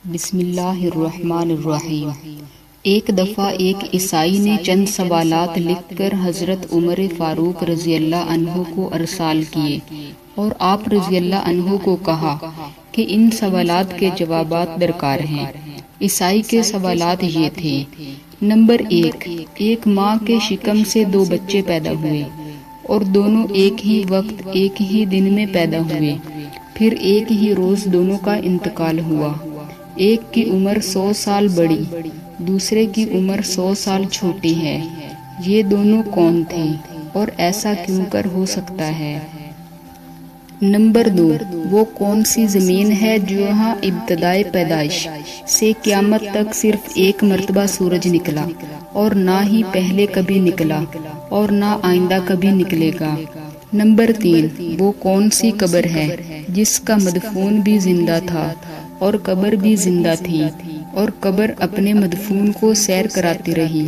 بسم اللہ الرحمن الرحیم۔ ایک دفعہ ایک عیسائی نے چند سوالات لکھ کر حضرت عمر فاروق رضی اللہ عنہ کو ارسال کیے اور آپ رضی اللہ عنہ کو کہا کہ ان سوالات کے جوابات درکار ہیں۔ عیسائی کے سوالات یہ تھے: نمبر 1، ایک ماں کے شکم سے 2 بچے پیدا ہوئے اور دونوں ایک ہی وقت ایک ہی دن میں پیدا ہوئے، پھر ایک ہی روز دونوں کا انتقال ہوا۔ ایک کی عمر 100 سال بڑی، دوسرے کی عمر 100 سال چھوٹی ہے، یہ دونوں کون تھے اور ایسا کیوں کر ہو سکتا ہے؟ نمبر 2، وہ کون سی زمین ہے جہاں ابتدائے پیدائش سے قیامت تک صرف ایک مرتبہ سورج نکلا اور نہ ہی پہلے کبھی نکلا اور نہ آئندہ کبھی نکلے گا؟ نمبر 3، وہ کون سی قبر ہے جس کا مدفون بھی زندہ تھا اور قبر بھی زندہ تھی، اور قبر اپنے مدفون کو سیر کراتی رہی،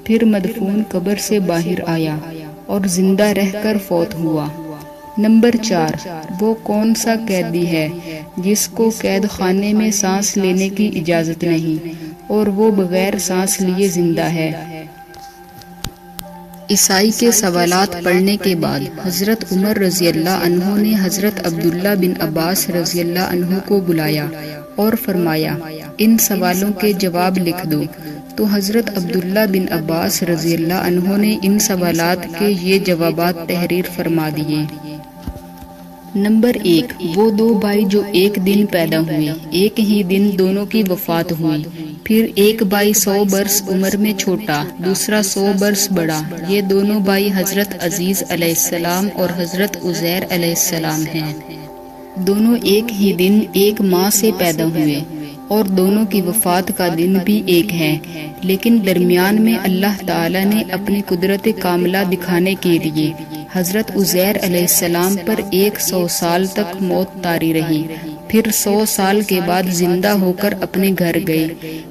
پھر مدفون قبر سے باہر آیا اور زندہ رہ کر فوت ہوا؟ نمبر 4، وہ کون سا قیدی ہے جس کو قید خانے میں سانس لینے کی اجازت نہیں اور وہ بغیر سانس لیے زندہ ہے؟ عیسائی کے سوالات پڑھنے کے بعد حضرت عمر رضی اللہ عنہ نے حضرت عبداللہ بن عباس رضی اللہ عنہ کو بلایا اور فرمایا، ان سوالوں کے جواب لکھ دو۔ تو حضرت عبداللہ بن عباس رضی اللہ عنہ نے ان سوالات کے یہ جوابات تحریر فرما دیے۔ نمبر 1، وہ 2 بھائی جو ایک دن پیدا ہوئے، ایک ہی دن دونوں کی وفات ہوئی، پھر ایک بھائی 100 برس عمر میں چھوٹا، دوسرا 100 برس بڑا، یہ دونوں بھائی حضرت عزیز علیہ السلام اور حضرت عزیر علیہ السلام ہیں۔ دونوں ایک ہی دن ایک ماں سے پیدا ہوئے اور دونوں کی وفات کا دن بھی ایک ہے، لیکن درمیان میں اللہ تعالی نے اپنی قدرت کاملہ دکھانے کے لیے حضرت عزیر علیہ السلام پر 100 سال تک موت طاری رہی، پھر 100 سال کے بعد زندہ ہو کر اپنے گھر گئے،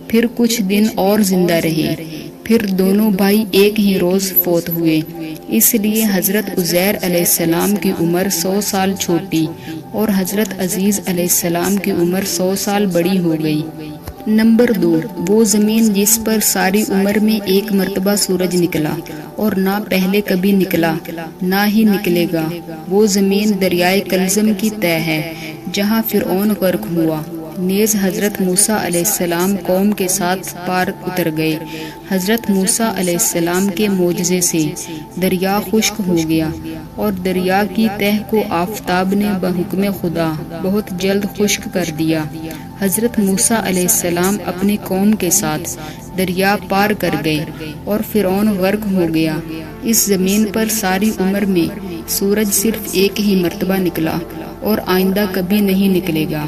پھر کچھ دن اور زندہ رہے، پھر دونوں بھائی ایک ہی روز فوت ہوئے۔ اس لیے حضرت عزیر علیہ السلام کی عمر 100 سال چھوٹی اور حضرت عزیز علیہ السلام کی عمر 100 سال بڑی ہو گئی۔ نمبر 2، وہ زمین جس پر ساری عمر میں ایک مرتبہ سورج نکلا اور نہ پہلے کبھی نکلا نہ ہی نکلے گا، وہ زمین دریائے کلزم کی تہ ہے جہاں فرعون غرق ہوا، نیز حضرت موسیٰ علیہ السلام قوم کے ساتھ پار اتر گئے۔ حضرت موسیٰ علیہ السلام کے معجزے سے دریا خشک ہو گیا اور دریا کی تہ کو آفتاب نے بحکم خدا بہت جلد خشک کر دیا۔ حضرت موسیٰ علیہ السلام اپنی قوم کے ساتھ دریا پار کر گئے اور فرعون غرق ہو گیا۔ اس زمین پر ساری عمر میں سورج صرف ایک ہی مرتبہ نکلا اور آئندہ کبھی نہیں نکلے گا۔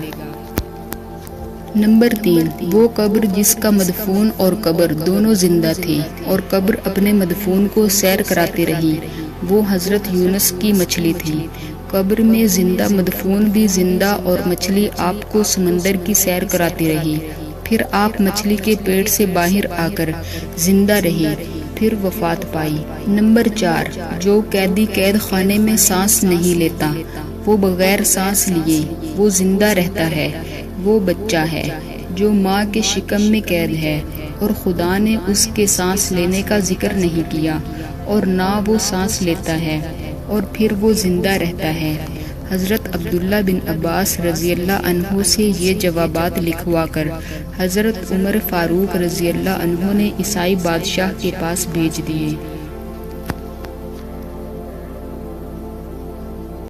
نمبر 3، وہ قبر جس کا مدفون اور قبر دونوں زندہ تھے اور قبر اپنے مدفون کو سیر کراتی رہی، وہ حضرت یونس کی مچھلی تھی۔ قبر میں زندہ مدفون بھی زندہ اور مچھلی آپ کو سمندر کی سیر کراتی رہی، پھر آپ مچھلی کے پیٹ سے باہر آ کر زندہ رہی، پھر وفات پائی۔ نمبر 4، جو قیدی قید خانے میں سانس نہیں لیتا، وہ بغیر سانس لیے وہ زندہ رہتا ہے، وہ بچہ ہے جو ماں کے شکم میں قید ہے اور خدا نے اس کے سانس لینے کا ذکر نہیں کیا اور نہ وہ سانس لیتا ہے اور پھر وہ زندہ رہتا ہے۔ حضرت عبداللہ بن عباس رضی اللہ عنہ سے یہ جوابات لکھوا کر حضرت عمر فاروق رضی اللہ عنہ نے عیسائی بادشاہ کے پاس بھیج دیے۔